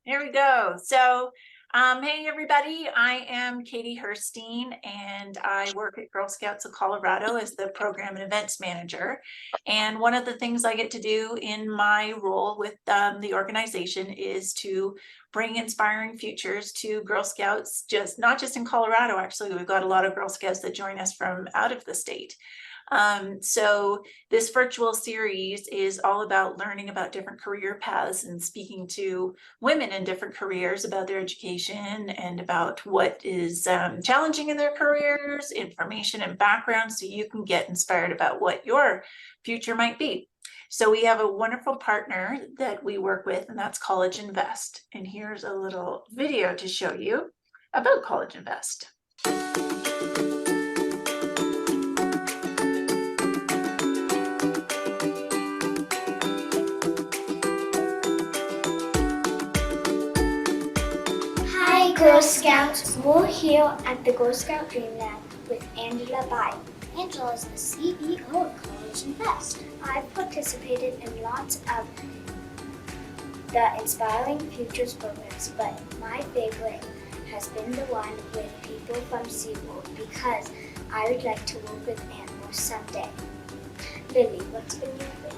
There we go. So, hey everybody, I am Katie Herstein and I work at Girl Scouts of Colorado as the program and events manager. And one of the things I get to do in my role with the organization is to bring inspiring futures to Girl Scouts, not just in Colorado, actually. We've got a lot of Girl Scouts that join us from out of the state. So this virtual series is all about learning about different career paths and speaking to women in different careers about their education and about what is challenging in their careers, information and background, so you can get inspired about what your future might be. So we have a wonderful partner that we work with, and that's College Invest. And here's a little video to show you about College Invest. Hi Girl Scouts, we're here at the Girl Scout Dreamland with Angela Bai. Angela is the CEO of College Invest. I've participated in lots of the Inspiring Futures programs, but my favorite has been the one with people from SeaWorld because I would like to work with animals someday. Lily, what's been your favorite?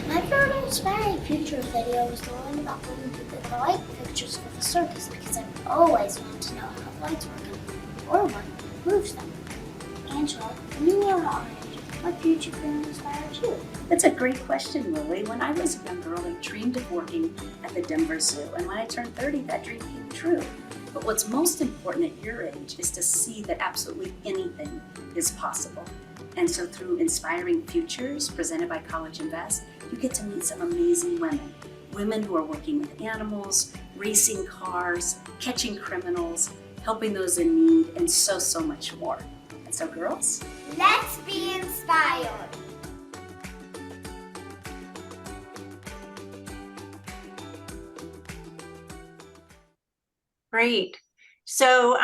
My favorite Inspiring Future video was the one about bringing people the light pictures for the circus because I've always wanted to know how lights work or what moves them. Angela, when you were our age, what future film inspired you? That's a great question, Lily. When I was a young girl, I dreamed of working at the Denver Zoo, and when I turned 30, that dream came true. But what's most important at your age is to see that absolutely anything is possible. And so through Inspiring Futures, presented by College Invest, you get to meet some amazing women. Women who are working with animals, racing cars, catching criminals, helping those in need, and so much more. And so girls, Let's be inspired! Great. So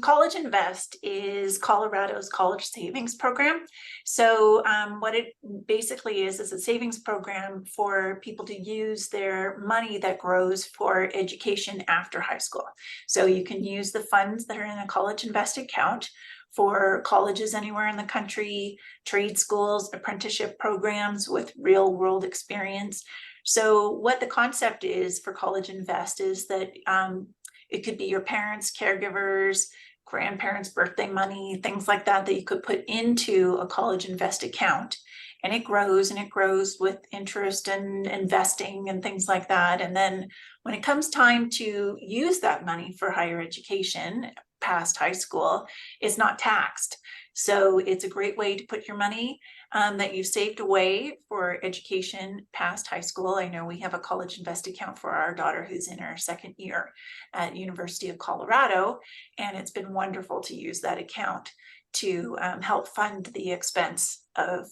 College Invest is Colorado's college savings program. So what it basically is a savings program for people to use their money that grows for education after high school. So you can use the funds that are in a College Invest account for colleges anywhere in the country, trade schools, apprenticeship programs with real world experience. So what the concept is for College Invest is that it could be your parents, caregivers, grandparents' birthday money, things like that, that you could put into a College Invest account. And it grows with interest and investing and things like that. And then when it comes time to use that money for higher education past high school, it's not taxed. So it's a great way to put your money that you've saved away for education past high school. I know we have a College Invest account for our daughter who's in her second year at University of Colorado, and it's been wonderful to use that account to help fund the expense of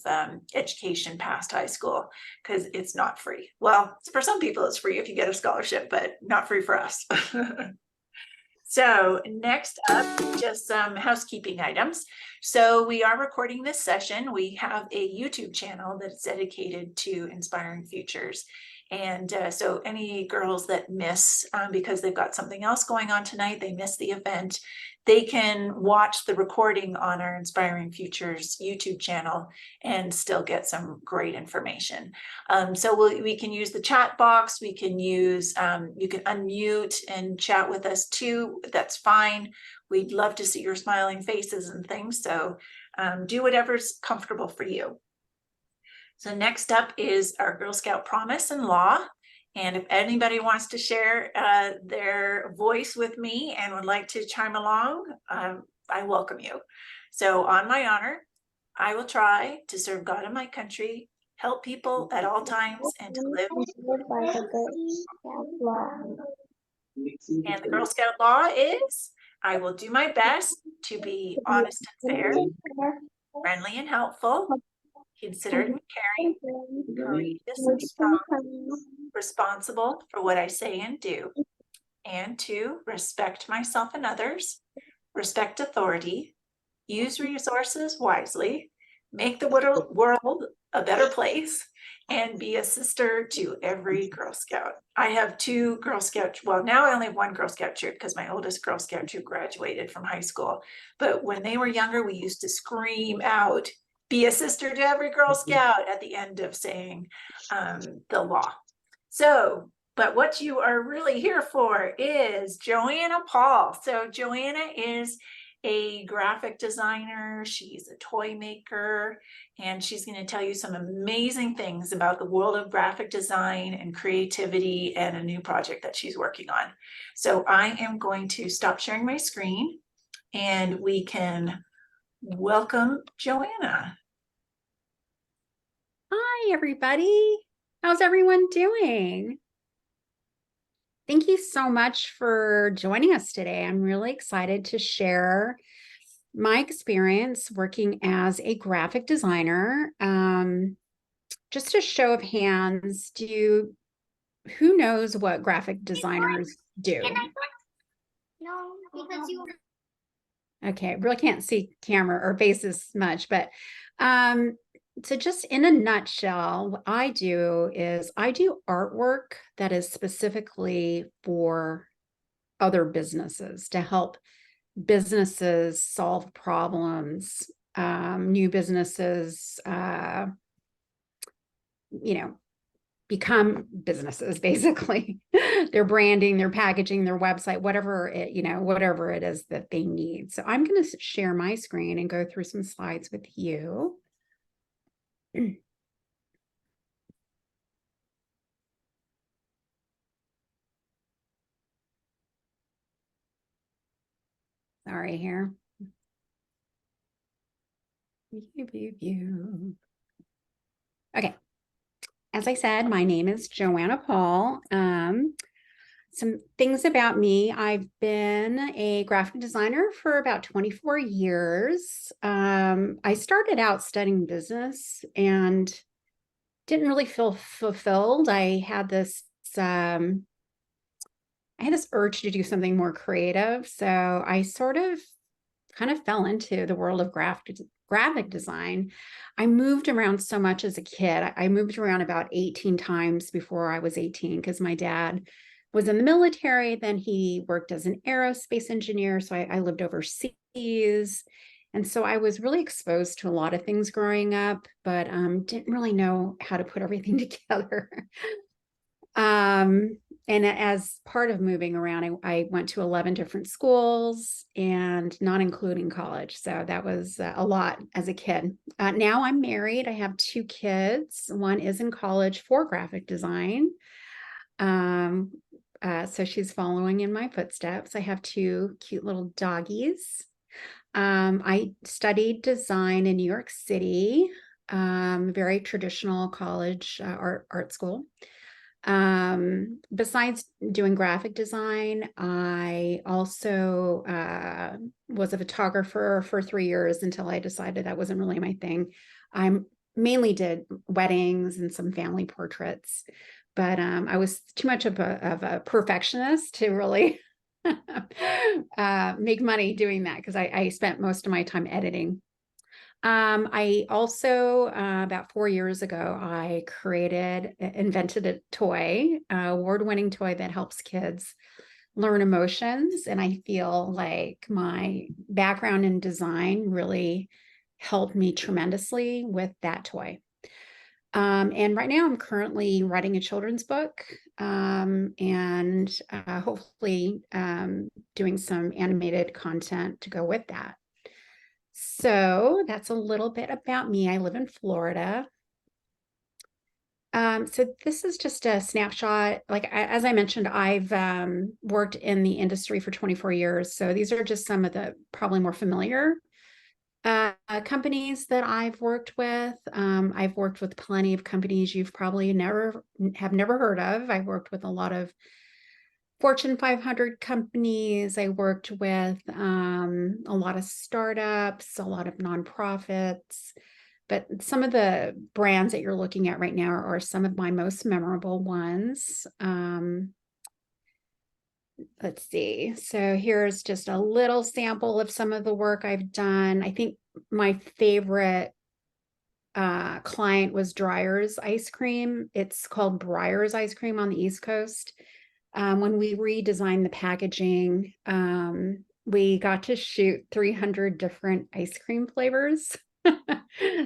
education past high school, because it's not free. Well, for some people it's free if you get a scholarship, but not free for us. So next up, just some housekeeping items. So we are recording this session. We have a YouTube channel that's dedicated to Inspiring Futures. And so any girls that miss, because they've got something else going on tonight, they miss the event, they can watch the recording on our Inspiring Futures YouTube channel and still get some great information. So we can use the chat box, we can use, you can unmute and chat with us too, that's fine. We'd love to see your smiling faces and things, so do whatever's comfortable for you. So next up is our Girl Scout Promise and Law. And if anybody wants to share their voice with me and would like to chime along, I welcome you. So on my honor, I will try to serve God and my country, help people at all times, and to live By the Girl Scout law. And the Girl Scout law is, I will do my best to be honest and fair, friendly and helpful, considerate and caring, courageous and strong, responsible for what I say and do, and to respect myself and others, respect authority, use resources wisely, make the world a better place and be a sister to every Girl Scout. I have two Girl Scout, well, now I only have one Girl Scout troop because my oldest Girl Scout troop graduated from high school. But when they were younger, we used to scream out, be a sister to every Girl Scout at the end of saying the law. So, but what you are really here for is Joanna Paul. So Joanna is a graphic designer. She's a toy maker, and she's going to tell you some amazing things about the world of graphic design and creativity and a new project that she's working on. So I am going to stop sharing my screen and we can welcome Joanna. Hi, everybody. How's everyone doing? Thank you so much for joining us today. I'm really excited to share my experience working as a graphic designer. Just a show of hands, who knows what graphic designers do? No, because you. Okay, I really can't see camera or faces much, but so just in a nutshell, what I do is I do artwork that is specifically for other businesses to help businesses solve problems, new businesses, become businesses, basically. Their branding, their packaging, their website, whatever it is that they need. So I'm going to share my screen and go through some slides with you. Sorry here. Okay. As I said, my name is Joanna Paul. Some things about me. I've been a graphic designer for about 24 years. I started out studying business and didn't really feel fulfilled. I had this urge to do something more creative. So I sort of kind of fell into the world of graphic design. I moved around so much as a kid. I moved around about 18 times before I was 18 because my dad was in the military. Then he worked as an aerospace engineer. So I lived overseas. And so I was really exposed to a lot of things growing up, but didn't really know how to put everything together. And as part of moving around, I went to 11 different schools and not including college. So that was a lot as a kid. Now I'm married. I have two kids. One is in college for graphic design. So she's following in my footsteps. I have two cute little doggies. I studied design in New York City, very traditional college art school. Besides doing graphic design, I also was a photographer for 3 years until I decided that wasn't really my thing. I mainly did weddings and some family portraits, but I was too much of a perfectionist to really make money doing that because I spent most of my time editing. I also, about 4 years ago, I invented a toy, award-winning toy that helps kids learn emotions. And I feel like my background in design really helped me tremendously with that toy. And right now I'm currently writing a children's book, and hopefully doing some animated content to go with that. So that's a little bit about me. I live in Florida. So this is just a snapshot. As I mentioned, I've worked in the industry for 24 years. So these are just some of the probably more familiar companies that I've worked with. I've worked with plenty of companies you've probably never heard of. I've worked with a lot of Fortune 500 companies. I worked with a lot of startups, a lot of nonprofits, but some of the brands that you're looking at right now are some of my most memorable ones. Let's see. So here's just a little sample of some of the work I've done. I think my favorite client was Dreyer's ice cream. It's called Breyer's ice cream on the East Coast. When we redesigned the packaging, we got to shoot 300 different ice cream flavors.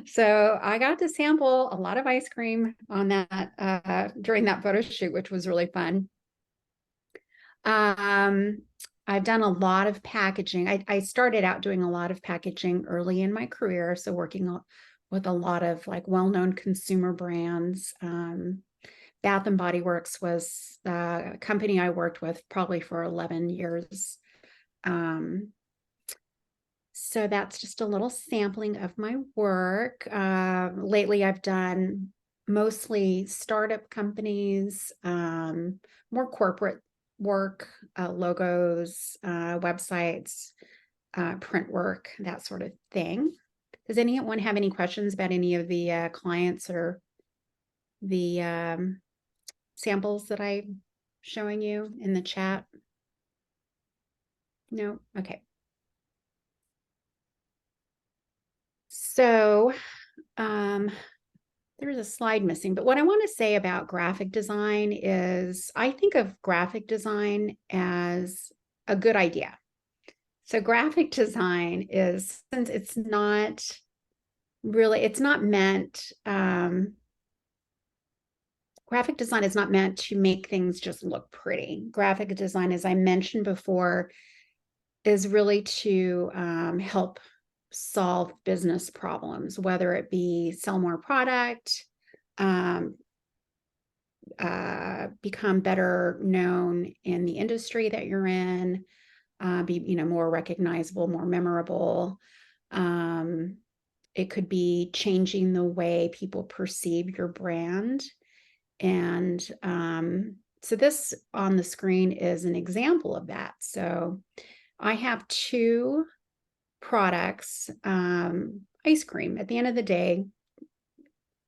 So I got to sample a lot of ice cream on that during that photo shoot, which was really fun. I've done a lot of packaging. I started out doing a lot of packaging early in my career, so working with a lot of like well-known consumer brands. Bath and Body Works was a company I worked with probably for 11 years. So that's just a little sampling of my work. Lately, I've done mostly startup companies, more corporate work, logos, websites, print work, that sort of thing. Does anyone have any questions about any of the clients or the samples that I'm showing you in the chat? No? Okay. So there's a slide missing, but what I want to say about graphic design is I think of graphic design as a good idea. So graphic design is, since it's not really, it's not meant, graphic design is not meant to make things just look pretty. Graphic design, as I mentioned before, is really to help solve business problems, whether it be sell more product, become better known in the industry that you're in, be more recognizable, more memorable. It could be changing the way people perceive your brand. And so this on the screen is an example of that. So I have two products, ice cream. At the end of the day,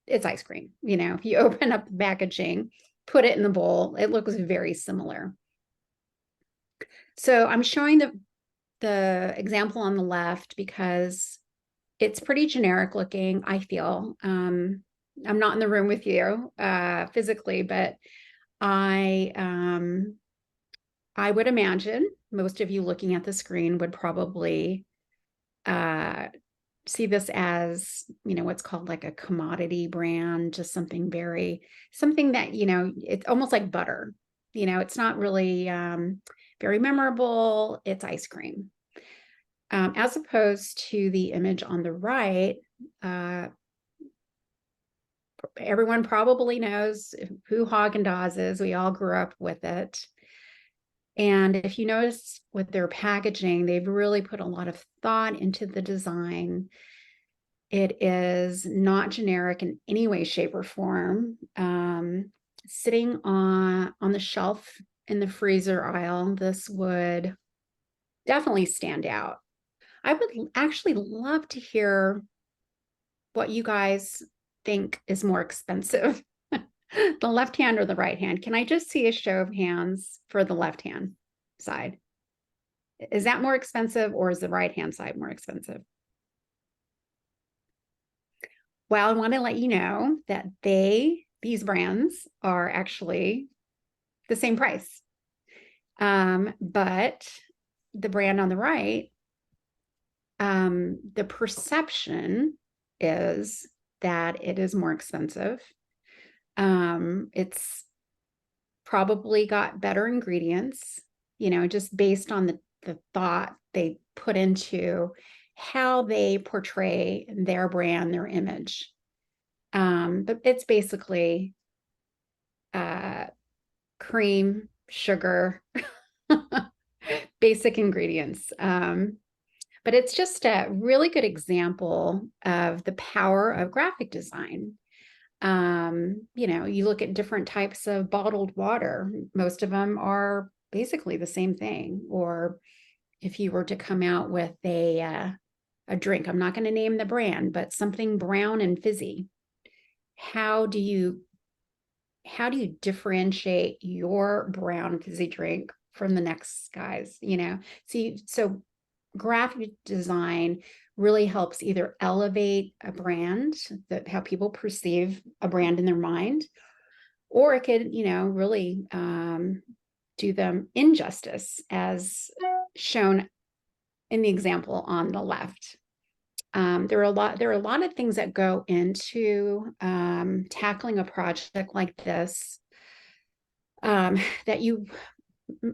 it's ice cream. If you open up the packaging, put it in the bowl, it looks very similar. So I'm showing the example on the left because it's pretty generic looking, I feel. I'm not in the room with you physically, but I would imagine most of you looking at the screen would probably see this as, what's called like a commodity brand, just something that, it's almost like butter. It's not really very memorable. It's ice cream. As opposed to the image on the right, everyone probably knows who Haagen-Dazs is. We all grew up with it. And if you notice with their packaging, they've really put a lot of thought into the design. It is not generic in any way, shape, or form. Sitting on the shelf in the freezer aisle, this would definitely stand out. I would actually love to hear what you guys think is more expensive. The left hand or the right hand? Can I just see a show of hands for the left hand side? Is that more expensive or is the right hand side more expensive? Well, I want to let you know that these brands are actually the same price. But the brand on the right, the perception is that it is more expensive. It's probably got better ingredients, just based on the thought they put into how they portray their brand, their image. But it's basically cream, sugar, basic ingredients. But it's just a really good example of the power of graphic design. You look at different types of bottled water, most of them are basically the same thing. Or if you were to come out with a drink, I'm not going to name the brand, but something brown and fizzy. How do you differentiate your brown fizzy drink from the next guy's, So graphic design really helps either elevate a brand, that how people perceive a brand in their mind, or it could, really do them injustice, as shown in the example on the left. There are a lot of things that go into tackling a project like this that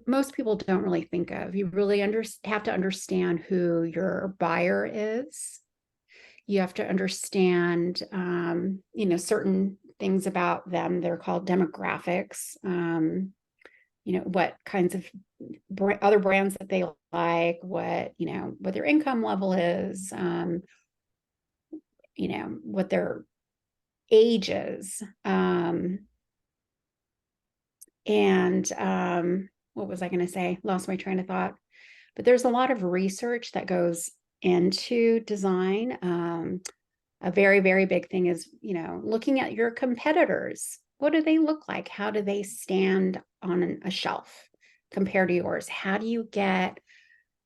most people don't really think of. You really have to understand who your buyer is. You have to understand, certain things about them. They're called demographics. What kinds of other brands that they like, what their income level is, what their age is. What was I going to say? Lost my train of thought. But there's a lot of research that goes into design. A very, very big thing is, looking at your competitors. What do they look like? How do they stand on a shelf compared to yours? How do you get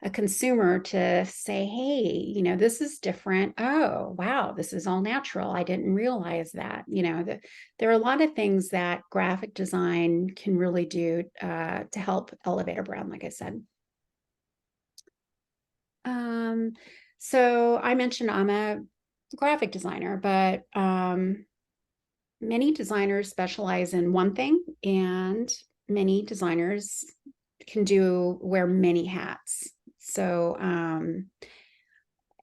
a consumer to say, hey, this is different. Oh, wow, this is all natural. I didn't realize that. There are a lot of things that graphic design can really do to help elevate a brand, like I said. So I mentioned I'm a graphic designer, but many designers specialize in one thing, and many designers can wear many hats. So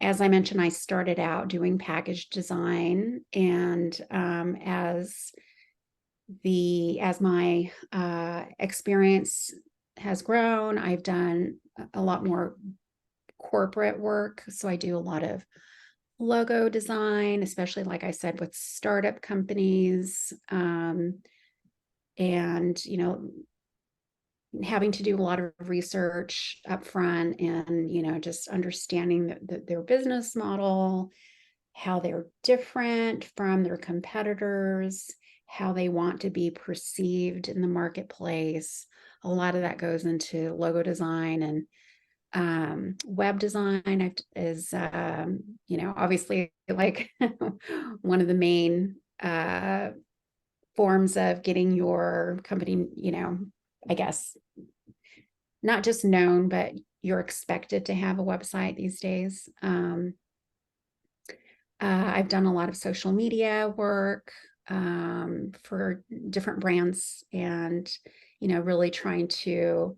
as I mentioned, I started out doing package design, and as my experience has grown, I've done a lot more corporate work. So I do a lot of logo design, especially, like I said, with startup companies, and having to do a lot of research up front, and just understanding their business model, how they're different from their competitors, how they want to be perceived in the marketplace. A lot of that goes into logo design, and web design is obviously like one of the main forms of getting your company, I guess, not just known, but you're expected to have a website these days. I've done a lot of social media work for different brands, and really trying to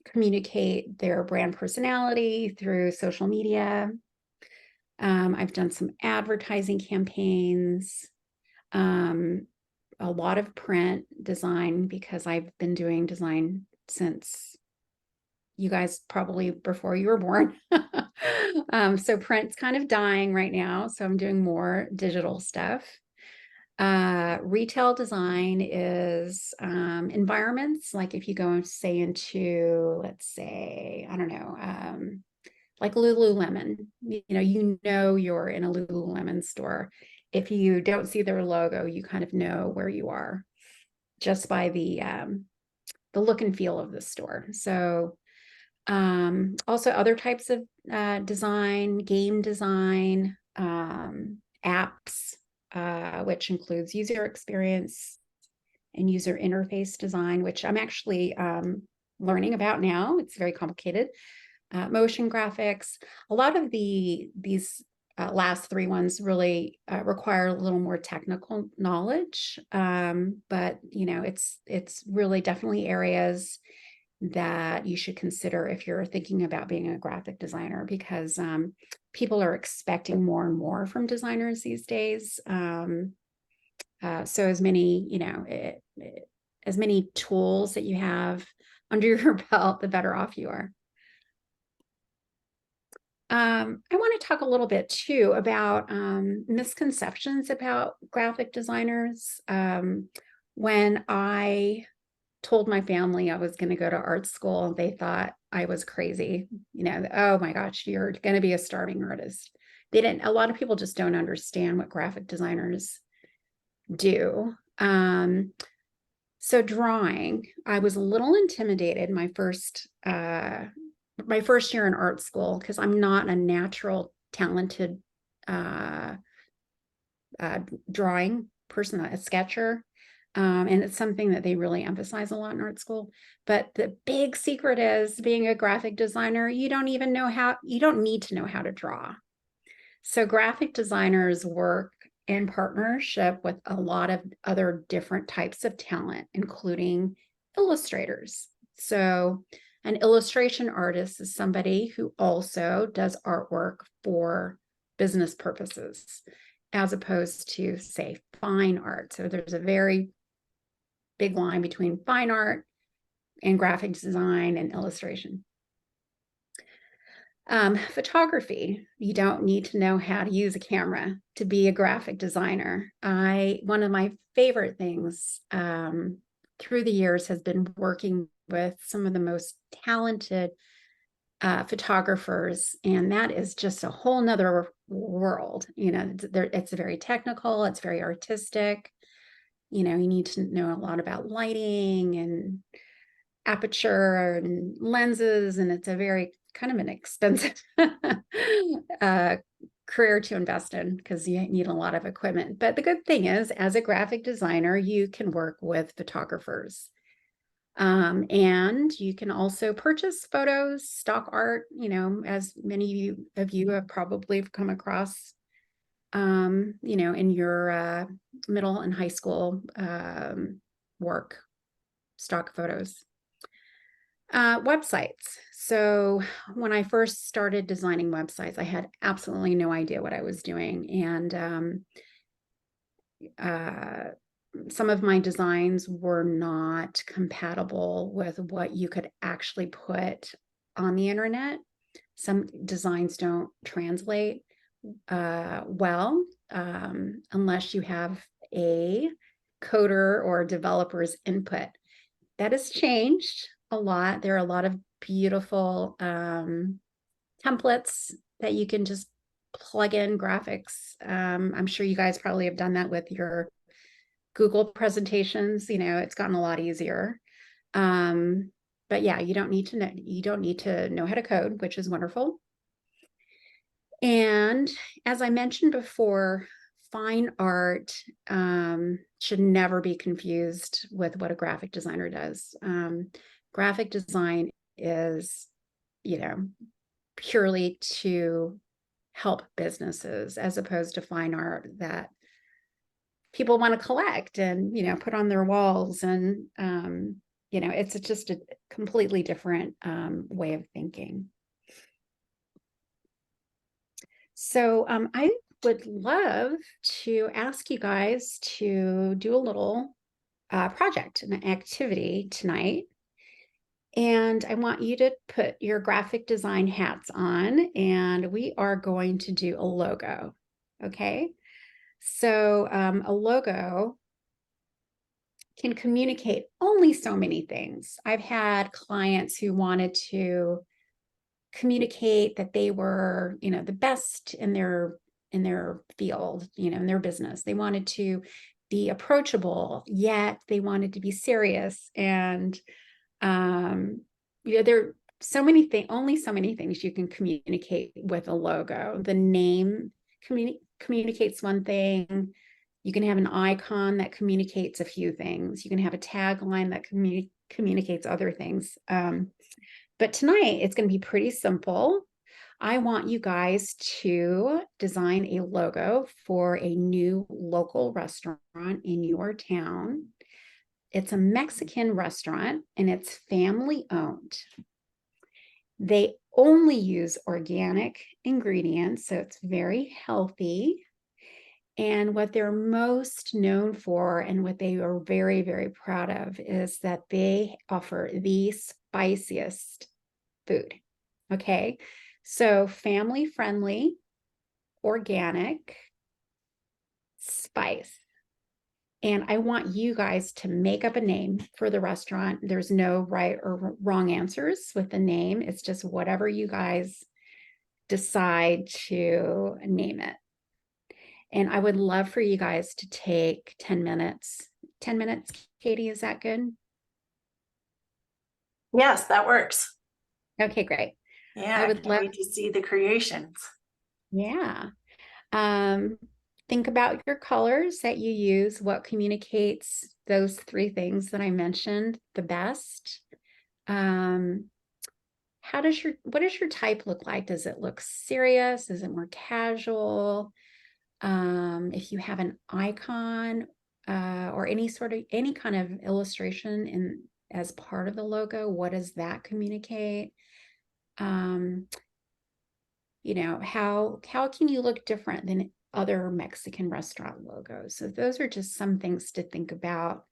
communicate their brand personality through social media. I've done some advertising campaigns, a lot of print design, because I've been doing design since you guys probably before you were born. So print's kind of dying right now, so I'm doing more digital stuff. Retail design is environments, like if you go say into, let's say, I don't know, like Lululemon, you're in a Lululemon store. If you don't see their logo, you kind of know where you are just by the look and feel of the store. So also other types of design, game design, apps, which includes user experience and user interface design, which I'm actually learning about now. It's very complicated. Motion graphics. A lot of these last three ones really require a little more technical knowledge, but it's really definitely areas that you should consider if you're thinking about being a graphic designer, because people are expecting more and more from designers these days. So as many tools that you have under your belt, the better off you are. I want to talk a little bit too about misconceptions about graphic designers. When I told my family I was going to go to art school, they thought I was crazy. Oh my gosh, you're going to be a starving artist. A lot of people just don't understand what graphic designers do. So drawing, I was a little intimidated my first year in art school because I'm not a natural talented drawing person, a sketcher. And it's something that they really emphasize a lot in art school. But the big secret is being a graphic designer, you don't need to know how to draw. So graphic designers work in partnership with a lot of other different types of talent, including illustrators. So an illustration artist is somebody who also does artwork for business purposes, as opposed to, say, fine art. So there's a very big line between fine art and graphic design and illustration. Photography, you don't need to know how to use a camera to be a graphic designer. One of my favorite things through the years has been working with some of the most talented photographers, and that is just a whole nother world. It's very technical, it's very artistic. You need to know a lot about lighting and aperture and lenses, and it's a very kind of an expensive career to invest in because you need a lot of equipment. But the good thing is, as a graphic designer, you can work with photographers. And you can also purchase photos, stock art, as many of you have probably come across, in your middle and high school work, stock photos. Websites. So when I first started designing websites, I had absolutely no idea what I was doing. And some of my designs were not compatible with what you could actually put on the internet. Some designs don't translate well unless you have a coder or developer's input. That has changed a lot. There are a lot of beautiful templates that you can just plug in graphics. I'm sure you guys probably have done that with your Google presentations. It's gotten a lot easier. But yeah, you don't need to know how to code, which is wonderful. And as I mentioned before, fine art should never be confused with what a graphic designer does. Graphic design is, purely to help businesses, as opposed to fine art that people want to collect and, put on their walls. And, it's just a completely different way of thinking. So I would love to ask you guys to do a little project, an activity tonight. And I want you to put your graphic design hats on, and we are going to do a logo. Okay. So a logo can communicate only so many things. I've had clients who wanted to communicate that they were, the best in their field, in their business. They wanted to be approachable, yet they wanted to be serious. And there are so many things, only so many things you can communicate with a logo. The name communicates one thing. You can have an icon that communicates a few things. You can have a tagline that communicates other things. But tonight it's going to be pretty simple. I want you guys to design a logo for a new local restaurant in your town. It's a Mexican restaurant and it's family owned. They only use organic ingredients, so it's very healthy. And what they're most known for and what they are very, very proud of is that they offer the spiciest food. Okay, so family friendly, organic, spice. And I want you guys to make up a name for the restaurant. There's no right or wrong answers with the name. It's just whatever you guys decide to name it. And I would love for you guys to take 10 minutes 10 minutes, Katie, is that good? Yes, that works. Okay, great. Yeah, I I would can't love, wait to see the creations. yeah. Um, think about your colors that you use, what communicates those three things that I mentioned the best. Um, what does your type look like? Does it look serious? Is it more casual? If you have an icon, or any kind of illustration in as part of the logo, what does that communicate? Um, how can you look different than other Mexican restaurant logos? So those are just some things to think about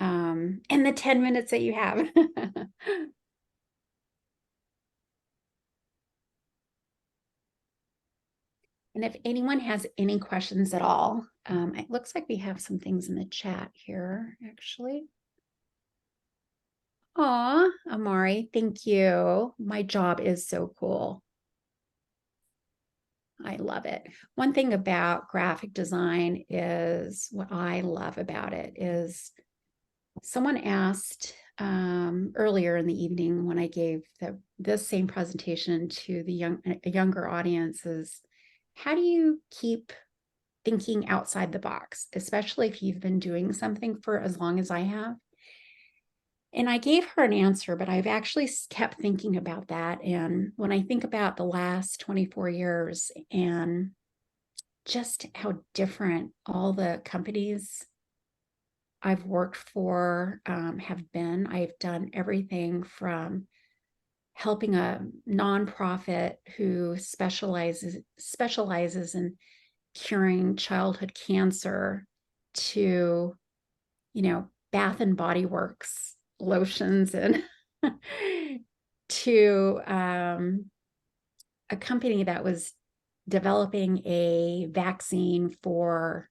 in the 10 minutes that you have. And if anyone has any questions at all, it looks like we have some things in the chat here, actually. Aw, Amari, thank you. My job is so cool. I love it. One thing about graphic design is what I love about it is someone asked earlier in the evening when I gave this same presentation to a younger audience is how do you keep thinking outside the box, especially if you've been doing something for as long as I have? And I gave her an answer, but I've actually kept thinking about that. And when I think about the last 24 years and just how different all the companies I've worked for have been, I've done everything from helping a nonprofit who specializes in curing childhood cancer to, Bath and Body Works lotions and to a company that was developing a vaccine for,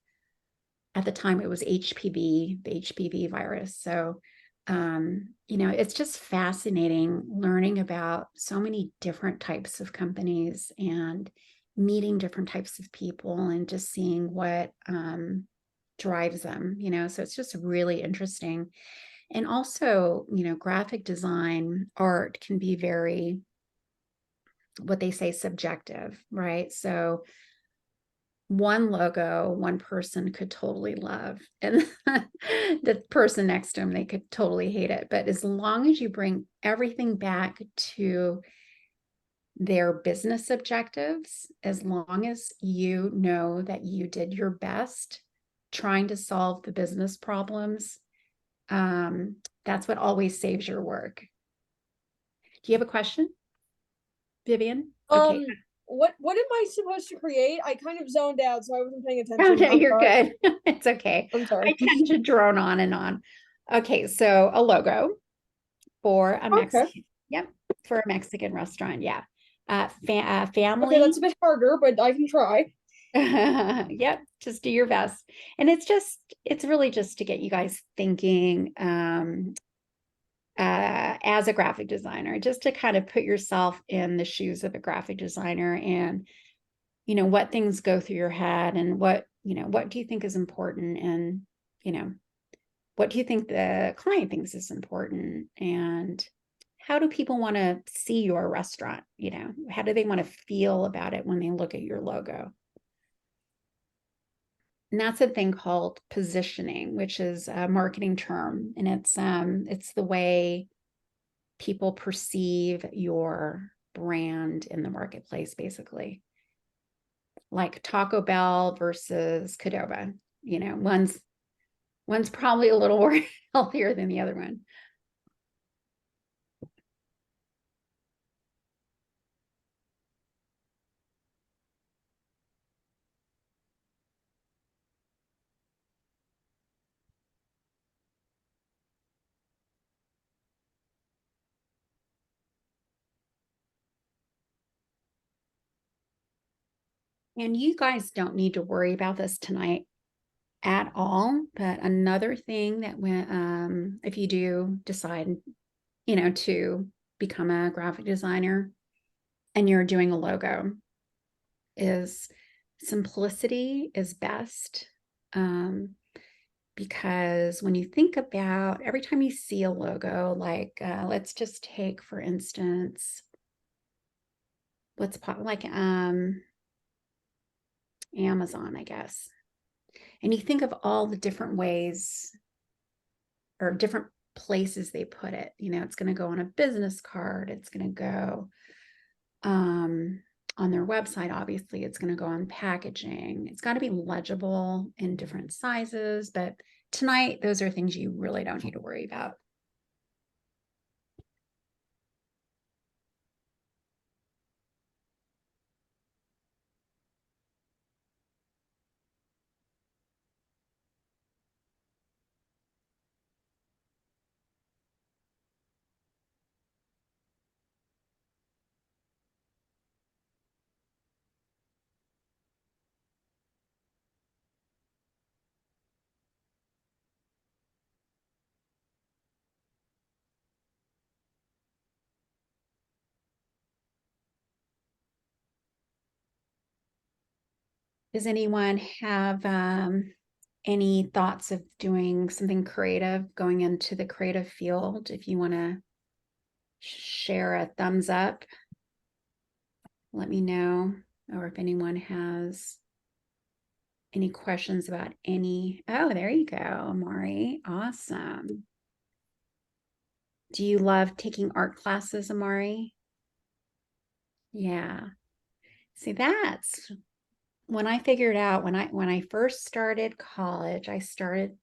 at the time it was HPV, the HPV virus. So, it's just fascinating learning about so many different types of companies and meeting different types of people and just seeing what drives them, so it's just really interesting. And also, graphic design art can be very, what they say, subjective, right? So one logo, one person could totally love, and the person next to them, they could totally hate it. But as long as you bring everything back to their business objectives, as long as you know that you did your best trying to solve the business problems, that's what always saves your work. Do you have a question, Vivian? Okay. What am I supposed to create? I kind of zoned out, so I wasn't paying Oh, attention. no, I'm you're sorry. good. It's okay. I'm I sorry. tend to drone on and on. Okay, so a logo for a Okay. Mexican, yep, for a Mexican restaurant, yeah. Okay, Family, that's a bit harder, but I can try. yep, just do your best. And it's really just to get you guys thinking as a graphic designer, just to kind of put yourself in the shoes of a graphic designer and what things go through your head and what do you think is important, and what do you think the client thinks is important, and how do people want to see your restaurant? How do they want to feel about it when they look at your logo? And that's a thing called positioning, which is a marketing term, and it's the way people perceive your brand in the marketplace, basically. Like Taco Bell versus Qdoba, one's probably a little more healthier than the other one. And you guys don't need to worry about this tonight at all. But another thing that if you do decide, to become a graphic designer and you're doing a logo, is simplicity is best. because when you think about every time you see a logo, like let's just take, for instance, like Amazon, I guess. And you think of all the different ways or different places they put it. You know, it's going to go on a business card. It's going to go on their website. Obviously, it's going to go on packaging. It's got to be legible in different sizes. But tonight, those are things you really don't need to worry about. Does anyone have any thoughts of doing something creative, going into the creative field? If you want to share a thumbs up, let me know. Or if anyone has any questions about any. Oh, there you go, Amari. Awesome. Do you love taking art classes, Amari? Yeah. See, that's when I figured out when I first started college, I started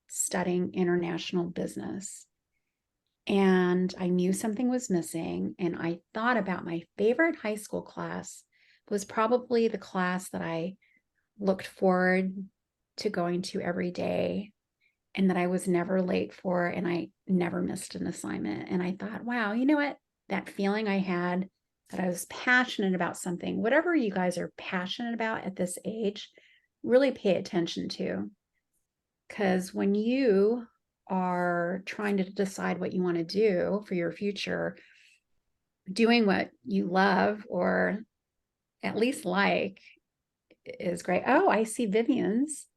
studying international business. And I knew something was missing. And I thought about my favorite high school class was probably the class that I looked forward to going to every day and that I was never late for, and I never missed an assignment. And I thought, wow, you know what? That feeling I had that I was passionate about something, whatever you guys are passionate about at this age, really pay attention to. Because when you are trying to decide what you want to do for your future, doing what you love or at least like is great. Oh, I see Vivian's.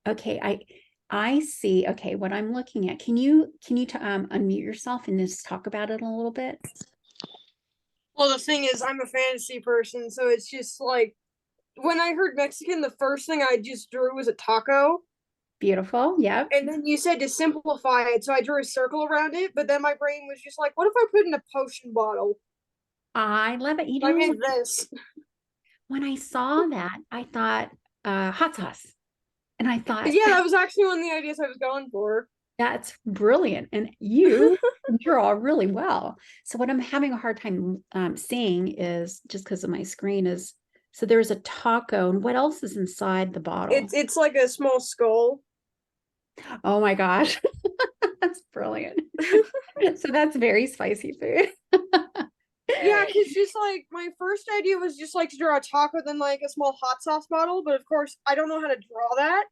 Okay, I see. Okay, what I'm looking at. Can you unmute yourself and just talk about it a little bit? Well, the thing is, I'm a fantasy person, so it's just like when I heard Mexican, the first thing I just drew was a taco. Beautiful. Yep. And then you said to simplify it, so I drew a circle around it, but then my brain was just like, what if I put in a potion bottle? I love it. You I know, made this. when I saw that, I thought hot sauce. And I thought, Yeah, that was actually one of the ideas I was going for. that's brilliant. And you draw really well. So what I'm having a hard time seeing is just because of my screen is, so there's a taco. And what else is inside the bottle? It's like a small skull. Oh my gosh. That's brilliant. So that's very spicy food. Yeah, because just like my first idea was just like to draw a taco, then like a small hot sauce bottle, but of course I don't know how to draw that.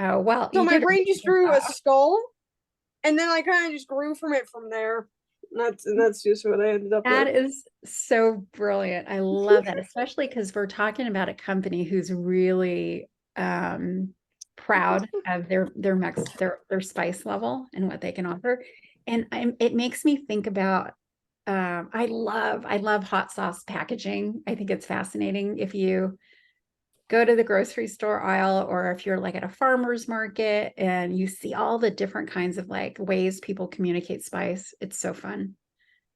Oh, well. So you my did a brain really just good drew a job. skull, and then I kind of just grew from it from there. That's just what I ended up That with. is so brilliant. I love that, especially because we're talking about a company who's really proud of their spice level and what they can offer. And it makes me think about I love hot sauce packaging. I think it's fascinating. If you go to the grocery store aisle, or if you're like at a farmer's market and you see all the different kinds of like ways people communicate spice, it's so fun.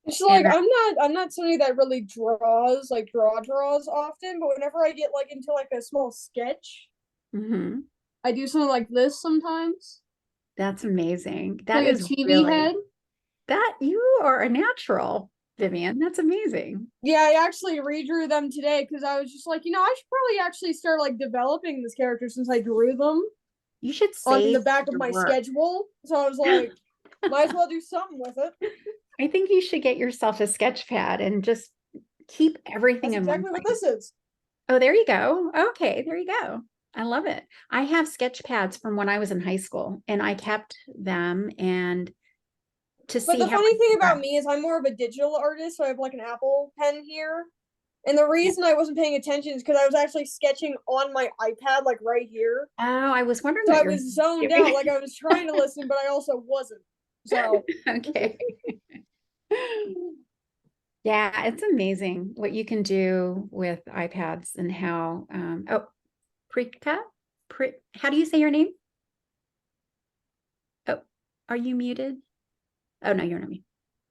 It's like And I'm not somebody that really draws like draws often, but whenever I get like into like a small sketch, mhm. I do something like this sometimes. That's amazing. That Like a is TV really head. that you are a natural, Vivian. That's amazing. Yeah, I actually redrew them today because I was just like, I should probably actually start like developing this character since I drew them You should on the save back of your my work. schedule. So I was like, might as well do something with it. I think you should get yourself a sketch pad and just keep everything That's in one exactly what place. this is. Oh, there you go. Okay, there you go. I love it. I have sketch pads from when I was in high school, and I kept them and to But see the how funny I thing about progressed. me is I'm more of a digital artist, so I have like an Apple pen here. And the reason I wasn't paying attention is because I was actually sketching on my iPad, like right here. Oh, I was wondering So what I you're was zoned doing. out, like I was trying to listen, but I also wasn't. So Okay. Yeah, it's amazing what you can do with iPads and how, oh, Prika, how do you say your name? Oh, are you muted? Oh, no, you're not muted.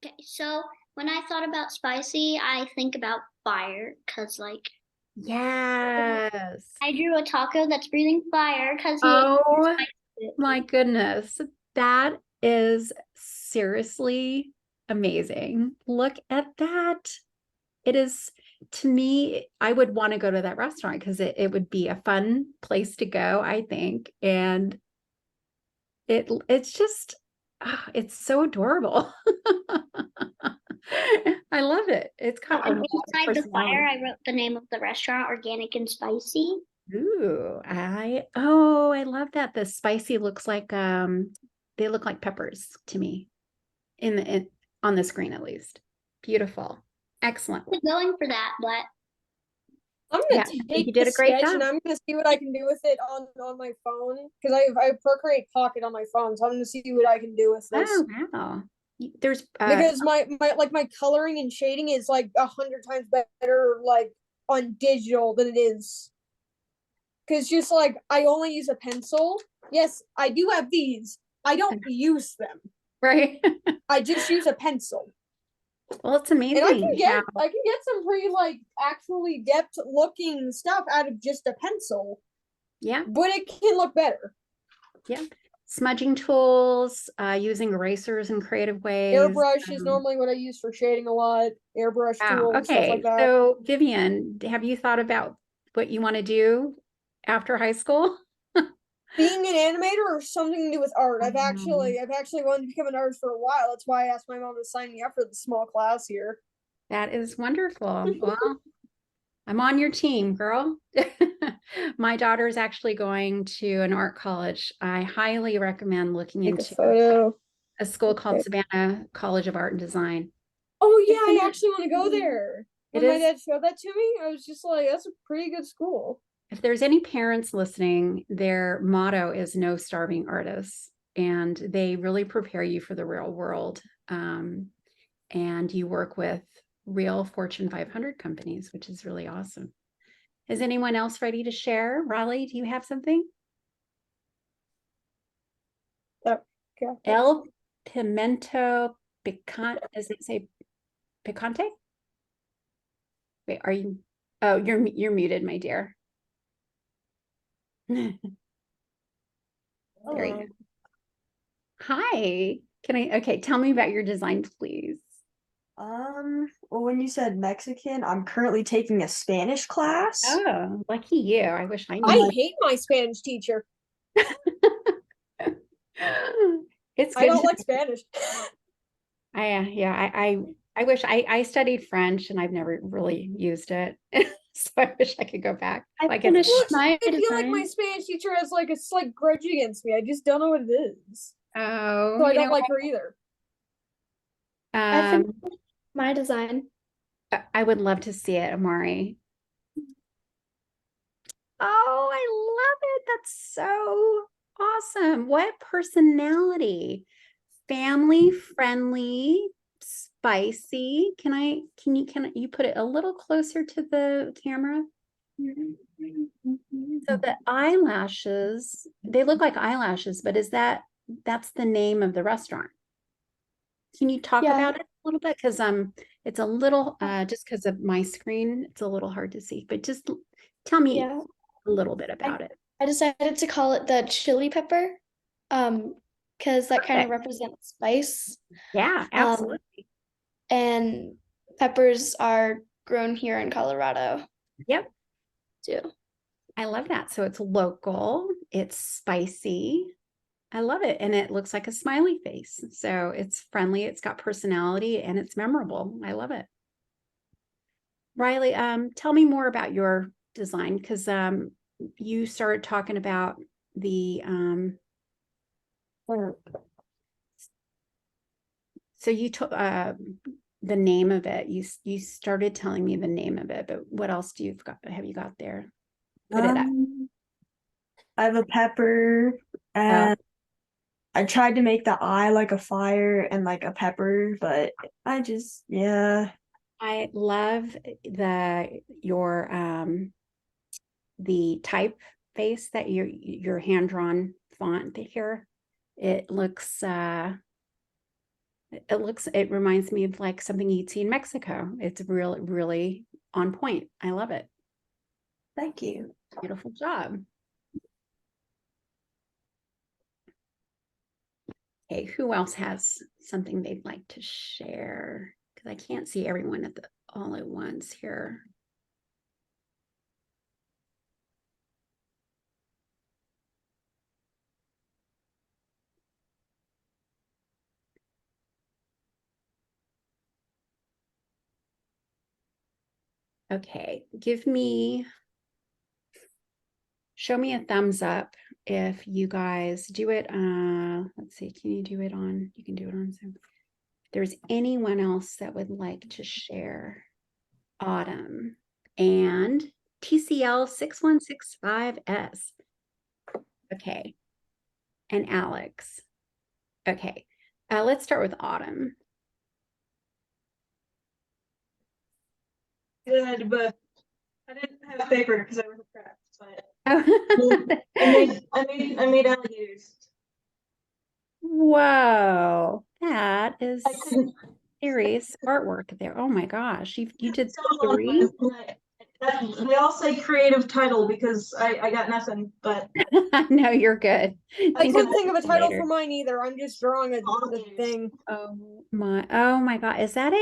Okay, so when I thought about spicy, I think about fire because, like, Yes. I drew a taco that's breathing fire because he ate Oh it. my goodness. That is seriously amazing. Look at that. It is, to me, I would want to go to that restaurant because it would be a fun place to go, I think. And it's just, it's so adorable. I love it. It's got a And lot of inside the fire, personality. I wrote the name of the restaurant, Organic and Spicy. Ooh, I love that. The spicy looks like they look like peppers to me on the screen at least. Beautiful. Excellent. I was going for that, but I'm Yeah, gonna I think take you the did a great sketch job. and I'm gonna see what I can do with it on my phone because I Procreate Pocket on my phone, so I'm gonna see what I can do with this. Oh, wow. There's Because my coloring and shading is like 100 times better like on digital than it is. Because just like I only use a pencil. Yes, I do have these. I don't use them. right. I just use a pencil. Well, it's And I can amazing get how, I can get some pretty like actually depth looking stuff out of just a pencil, yeah, but it can look better. yeah. Smudging tools, using erasers in creative ways. Airbrush is normally what I use for shading a lot. Airbrush Wow. tools, stuff Okay. like that. So, Vivian, have you thought about what you want to do after high school? Being an animator or something to do with art. I've Um, actually wanted to become an artist for a while. That's why I asked my mom to sign me up for the small class here. That is wonderful. Well, I'm on your team, girl. My daughter is actually going to an art college. I highly recommend looking Take a into photo. a school called Okay. Savannah College of Art and Design. Oh yeah, Isn't I it- actually want to go there. It When my is. dad showed that to me, I was just like, that's a pretty good school. If there's any parents listening, their motto is no starving artists, and they really prepare you for the real world. And you work with real Fortune 500 companies, which is really awesome. Is anyone else ready to share? Raleigh, do you have something? Yeah. El pimento picante. Does it say picante? Wait, are you? Oh, you're muted, my dear. There you go. Hi. Okay, tell me about your design, please. Well, when you said Mexican, I'm currently taking a Spanish class. Oh, lucky you. I wish I I knew. hate my Spanish teacher. It's I good don't to like Spanish. I wish I studied French and I've never really used it. So I wish I could go back. I guess finished Well, my I feel like my design. Spanish teacher has like a slight grudge against me. I just don't know what it is. Oh, So I you don't know like her either. I what? finished my design. I would love to see it, Amari. Oh, I love it. That's so awesome. What personality? Family friendly, spicy. Can you put it a little closer to the camera? So the eyelashes, they look like eyelashes, but that's the name of the restaurant? Can you talk Yeah. about it a little bit? Because it's a little just because of my screen, it's a little hard to see, but just tell me Yeah. a little bit about it. I decided to call it the chili pepper, because that kind of Perfect. represents spice. Yeah, absolutely. And peppers are grown here in Colorado Yep. too. I love that. So it's local, it's spicy. I love it. And it looks like a smiley face. So it's friendly, it's got personality, and it's memorable. I love it. Riley, tell me more about your design because you started talking about the so you took the name of it. You started telling me the name of it, but what else have you got there? Put it up. I have a pepper, and I tried to make the eye like a fire and like a pepper, but yeah. I love the typeface that your hand-drawn font here. It reminds me of like something you'd see in Mexico. It's really on point. I love it. Thank you. Beautiful job. Okay, who else has something they'd like to share? Because I can't see everyone all at once here. Okay, show me a thumbs up if you guys do it. Let's see, you can do it on Zoom. If there's anyone else that would like to share. Autumn and TCL 6165S. Okay, and Alex. Okay, let's start with Autumn. Good, but I didn't have paper because I was a craft. But Oh. I made alligators. Whoa, that is I couldn't. serious artwork there. Oh my gosh, you did Tell 3? We all say creative title because I got nothing, but No, you're good. I couldn't think of a title later. for mine either. I'm just drawing the thing. Oh my God, is that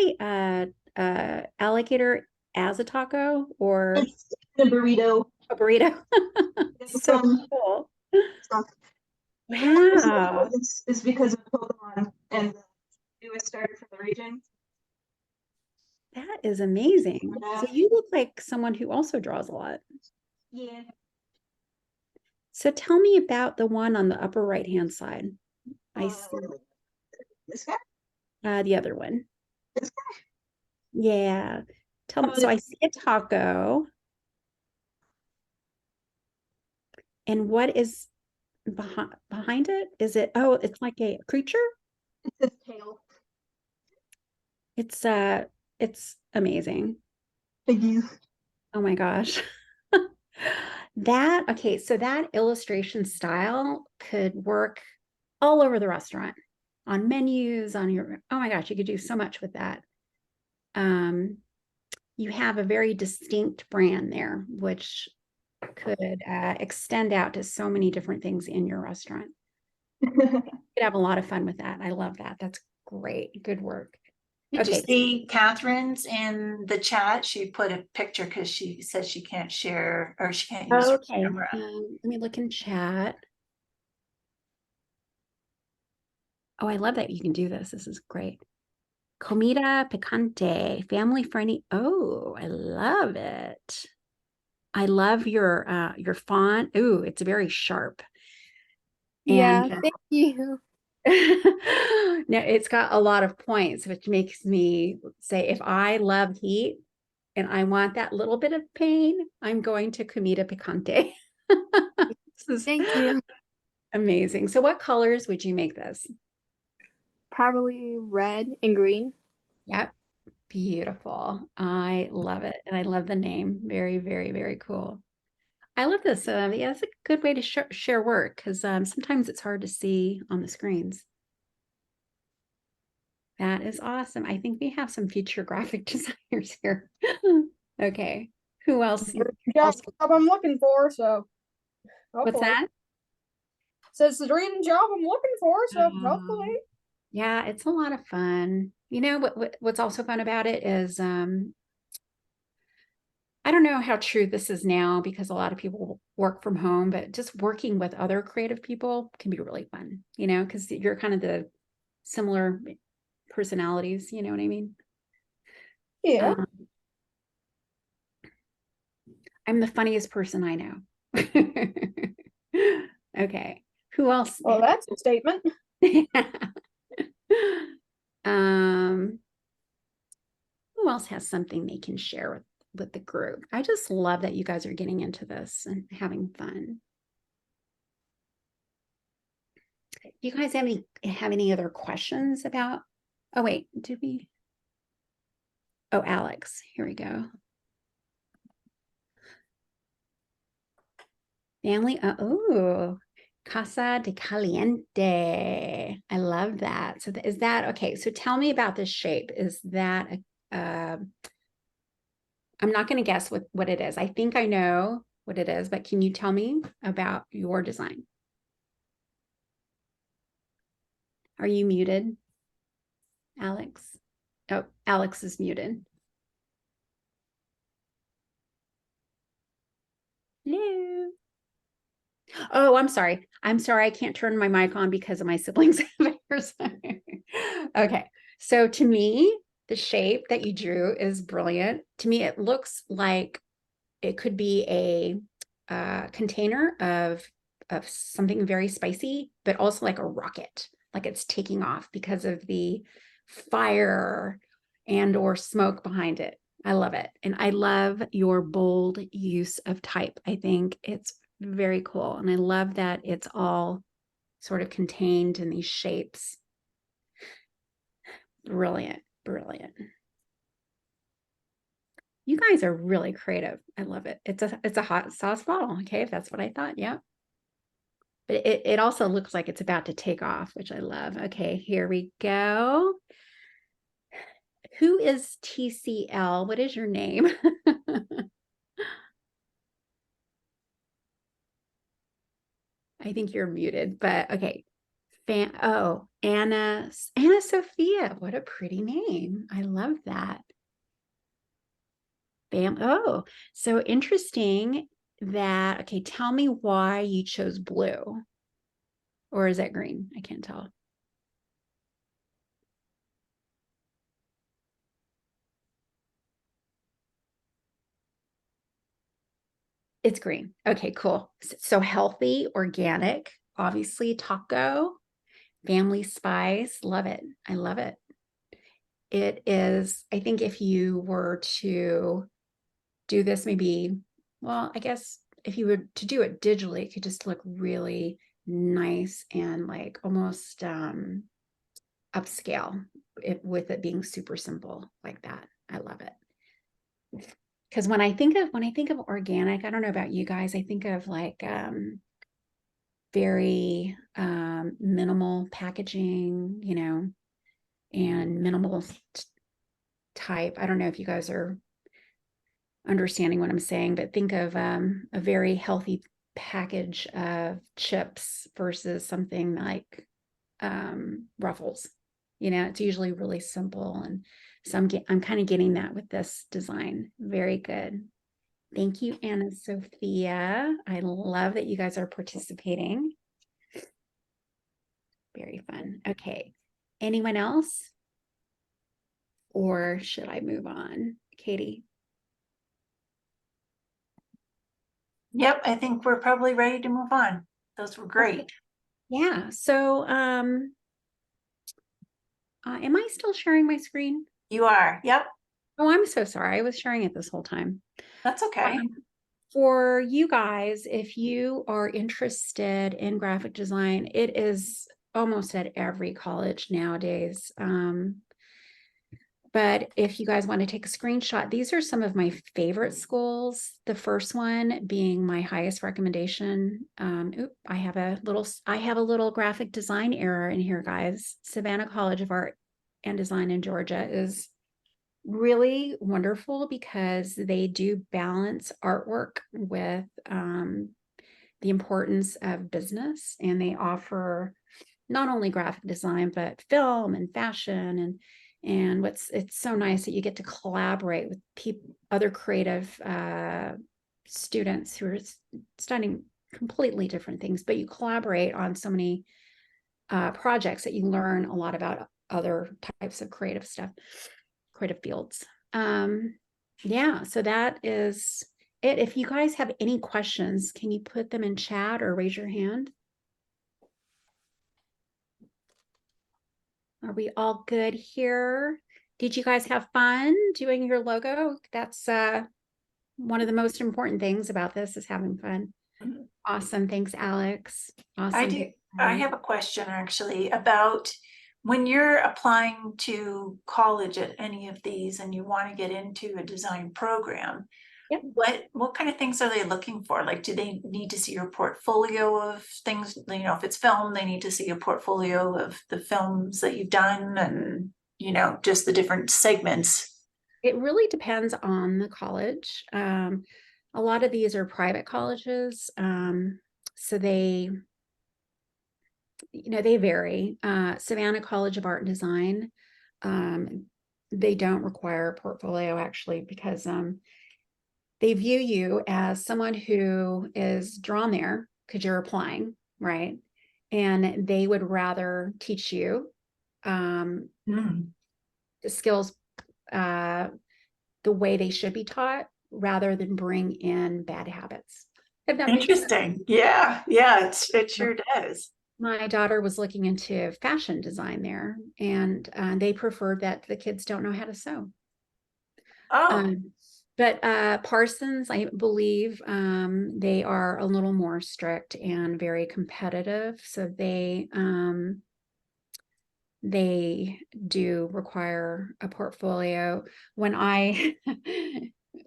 a alligator as a taco or it's a burrito. a burrito? It's So from cool. stuff. Wow, It's because of Pokemon and the newest starter from the region. that is amazing. Yeah. So you look like someone who also draws a lot. Yeah. So tell me about the one on the upper right-hand side. I see This guy? the other one. This guy? Yeah. Tell me, so I see a taco. And what is behind it? Is it, oh, it's like a creature? It's his tail. It's amazing. Thank you. Oh my gosh. Okay, so that illustration style could work all over the restaurant, on menus, oh my gosh, you could do so much with that. You have a very distinct brand there, which could extend out to so many different things in your restaurant. You could have a lot of fun with that. I love that. That's great. Good work. Did you Okay. see Catherine's in the chat? She put a picture because she says she can't share or she can't use her Okay. camera. Let me look in chat. Oh, I love that you can do this. This is great. Comida picante, family friendly. Oh, I love it. I love your font. Ooh, it's very sharp. Yeah, And thank you. now it's got a lot of points, which makes me say if I love heat and I want that little bit of pain, I'm going to Comida Picante. Thank you. Amazing. So what colors would you make this? Probably red and green. Yep. Beautiful. I love it. And I love the name. Very, very, very cool. I love this. Yeah, it's a good way to share work because sometimes it's hard to see on the screens. That is awesome. I think we have some future graphic designers here. Okay. Who else? Job I'm looking for, so What's hopefully. that? Says the dream job I'm looking for, so hopefully. Yeah, it's a lot of fun. You know what's also fun about it is I don't know how true this is now because a lot of people work from home, but just working with other creative people can be really fun, you know, because you're kind of the similar personalities, you know what I mean? Yeah. I'm the funniest person I know. Okay. Who else? Well, that's a statement. who else has something they can share with the group? I just love that you guys are getting into this and having fun. You guys have any other questions about? Oh wait, did we? Oh, Alex, here we go. Family, oh, Casa de Caliente. I love that. So is that okay? So tell me about this shape. Is that I'm not going to guess what it is. I think I know what it is, but can you tell me about your design? Are you muted, Alex? Oh, Alex is muted. Hello. Oh, I'm sorry. I'm sorry. I can't turn my mic on because of my siblings. Okay. So to me, the shape that you drew is brilliant. To me, it looks like it could be a container of something very spicy, but also like a rocket, like it's taking off because of the fire and or smoke behind it. I love it. And I love your bold use of type. I think it's very cool. And I love that it's all sort of contained in these shapes. Brilliant, brilliant. You guys are really creative. I love it. It's a hot sauce bottle. Okay, if that's what I thought. Yeah. But it also looks like it's about to take off, which I love. Okay, here we go. Who is TCL? What is your name? I think you're muted, but okay. Oh, Anna Sophia. What a pretty name. I love that. Oh, so interesting that, okay, tell me why you chose blue. Or is that green? I can't tell. It's green. Okay, cool. So healthy, organic, obviously taco, family spice. Love it. I love it. It is, I think if you were to do this, maybe, well, I guess if you were to do it digitally, it could just look really nice and like almost upscale with it being super simple like that. I love it. Because when I think of organic, I don't know about you guys, I think of like very minimal packaging, you know, and minimal type. I don't know if you guys are understanding what I'm saying, but think of a very healthy package of chips versus something like Ruffles. You know, it's usually really simple, and so I'm kind of getting that with this design. Very good. Thank you, Anna Sophia. I love that you guys are participating. Very fun. Okay. Anyone else? Or should I move on? Katie? Yep, I think we're probably ready to move on. Those were great. Yeah. So am I still sharing my screen? You are. Yep, Oh, I'm so sorry. I was sharing it this whole time. that's okay. For you guys, if you are interested in graphic design, it is almost at every college nowadays. But if you guys want to take a screenshot, these are some of my favorite schools. The first one being my highest recommendation. I have a little graphic design error in here, guys. Savannah College of Art and Design in Georgia is really wonderful because they do balance artwork with the importance of business, and they offer not only graphic design but film and fashion, and it's so nice that you get to collaborate with other creative students who are studying completely different things, but you collaborate on so many projects that you learn a lot about other types of creative stuff, creative fields. Yeah, so that is it. If you guys have any questions, can you put them in chat or raise your hand? Are we all good here? Did you guys have fun doing your logo? That's one of the most important things about this is having fun. Mhm. Awesome. Thanks, Alex. Awesome. I do. I have a question actually about when you're applying to college at any of these and you want to get into a design program. Yep. What kind of things are they looking for? Like, do they need to see your portfolio of things? You know, if it's film, they need to see a portfolio of the films that you've done and, you know, just the different segments. It really depends on the college. A lot of these are private colleges, so they, they vary. Savannah College of Art and Design, they don't require a portfolio actually because they view you as someone who is drawn there because you're applying, right? And they would rather teach you Mm, the skills the way they should be taught rather than bring in bad habits. If that makes sense. Interesting. Yeah. Yeah, it sure does. My daughter was looking into fashion design there, and they preferred that the kids don't know how to sew. Oh, But Parsons, I believe they are a little more strict and very competitive. So they do require a portfolio. When I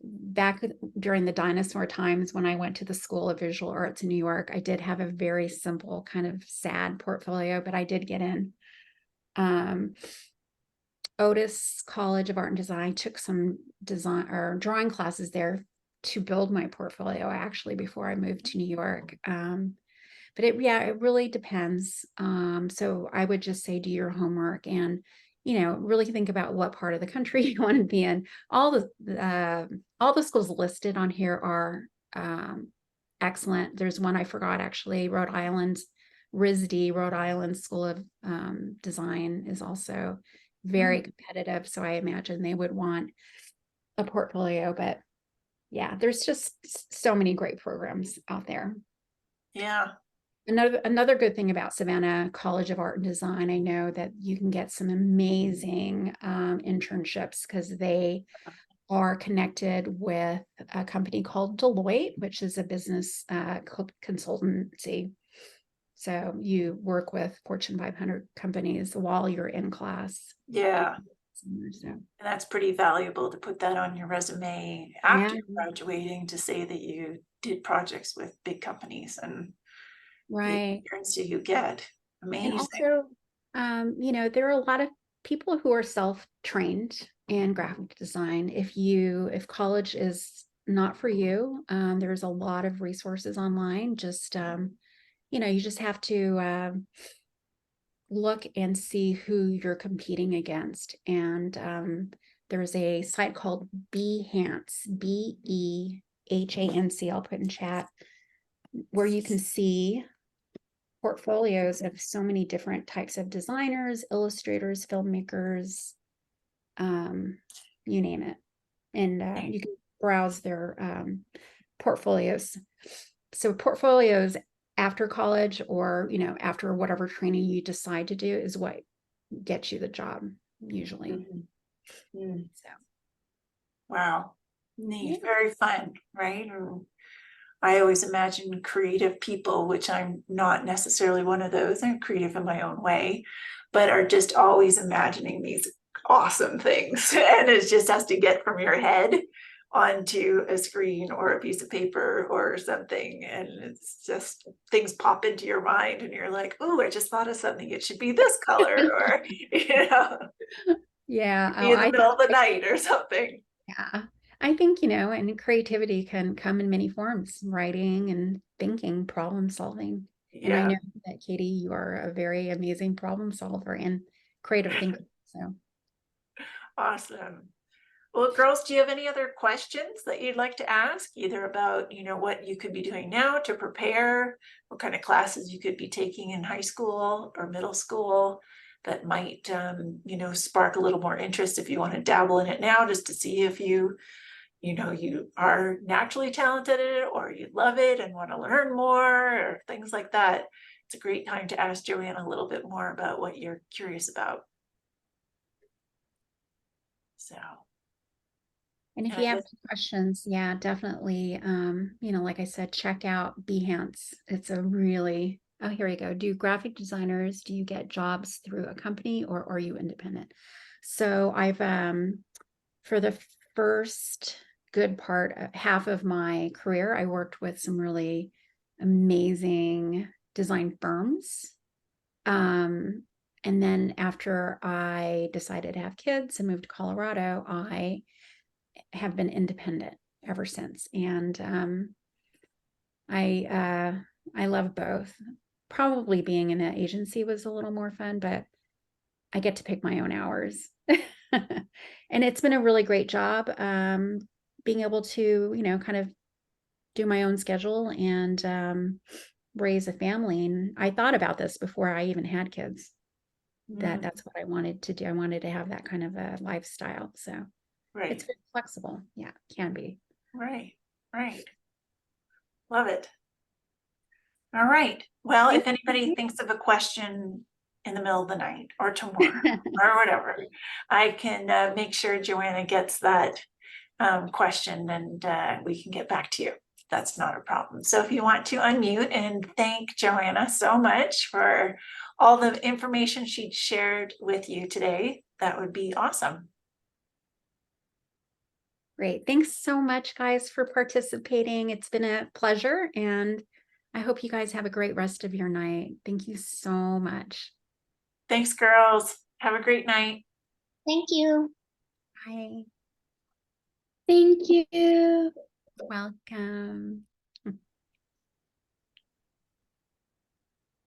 back during the dinosaur times when I went to the School of Visual Arts in New York, I did have a very simple kind of sad portfolio, but I did get in. Otis College of Art and Design, took some design or drawing classes there to build my portfolio actually before I moved to New York. But it really depends. So I would just say do your homework and, really think about what part of the country you want to be in. All the schools listed on here are excellent. There's one I forgot actually, Rhode Island, RISD, Rhode Island School of Design is also very competitive. So I imagine they would want a portfolio, but yeah, there's just so many great programs out there. yeah. Another good thing about Savannah College of Art and Design, I know that you can get some amazing internships because they are connected with a company called Deloitte, which is a business consultancy. So you work with Fortune 500 companies while you're in class. Yeah. So, And that's pretty valuable to put that on your resume after graduating to say that you did projects with big companies and right. the experience you get. Amazing. And also, there are a lot of people who are self-trained in graphic design. If college is not for you, there's a lot of resources online. Just, you just have to look and see who you're competing against. And there's a site called Behance, BEHANC, I'll put in chat, where you can see portfolios of so many different types of designers, illustrators, filmmakers, you name it. And you can browse their portfolios. So portfolios after college or, after whatever training you decide to do is what gets you the job usually. So. Wow. Neat. Very fun, right? I always imagine creative people, which I'm not necessarily one of those. I'm creative in my own way, but are just always imagining these awesome things. And it just has to get from your head onto a screen or a piece of paper or something. And it's just things pop into your mind and you're like, oh, I just thought of something. It should be this color or, yeah, be in the middle of the night or something. Yeah. I think, and creativity can come in many forms, writing and thinking, problem solving. And I know that, Katie, you are a very amazing problem solver and creative thinker. So awesome. Well, girls, do you have any other questions that you'd like to ask, either about, what you could be doing now to prepare, what kind of classes you could be taking in high school or middle school that might, spark a little more interest if you want to dabble in it now, just to see if you are naturally talented at it or you love it and want to learn more or things like that. It's a great time to ask Joanne a little bit more about what you're curious about. So, And if And you I have guess- questions, yeah, definitely, like I said, check out Behance. It's a really, oh, here we go. Do graphic designers, do you get jobs through a company or are you independent? So I've, for the first good part, half of my career, I worked with some really amazing design firms. And then after I decided to have kids and moved to Colorado, I have been independent ever since. And I love both. Probably being in an agency was a little more fun, but I get to pick my own hours. And it's been a really great job being able to, kind of do my own schedule and raise a family. And I thought about this before I even had kids, that Mhm. that's what I wanted to do. I wanted to have that kind of a lifestyle. So Right, it's very flexible. Yeah, can be. right, right. Love it. All right. Well, if anybody thinks of a question in the middle of the night or tomorrow or whatever, I can make sure Joanna gets that question and we can get back to you. That's not a problem. So if you want to unmute and thank Joanna so much for all the information she shared with you today, that would be awesome. Great. Thanks so much, guys, for participating. It's been a pleasure, and I hope you guys have a great rest of your night. Thank you so much. Thanks, girls. Have a great night. Thank you. Bye. Thank you. Welcome.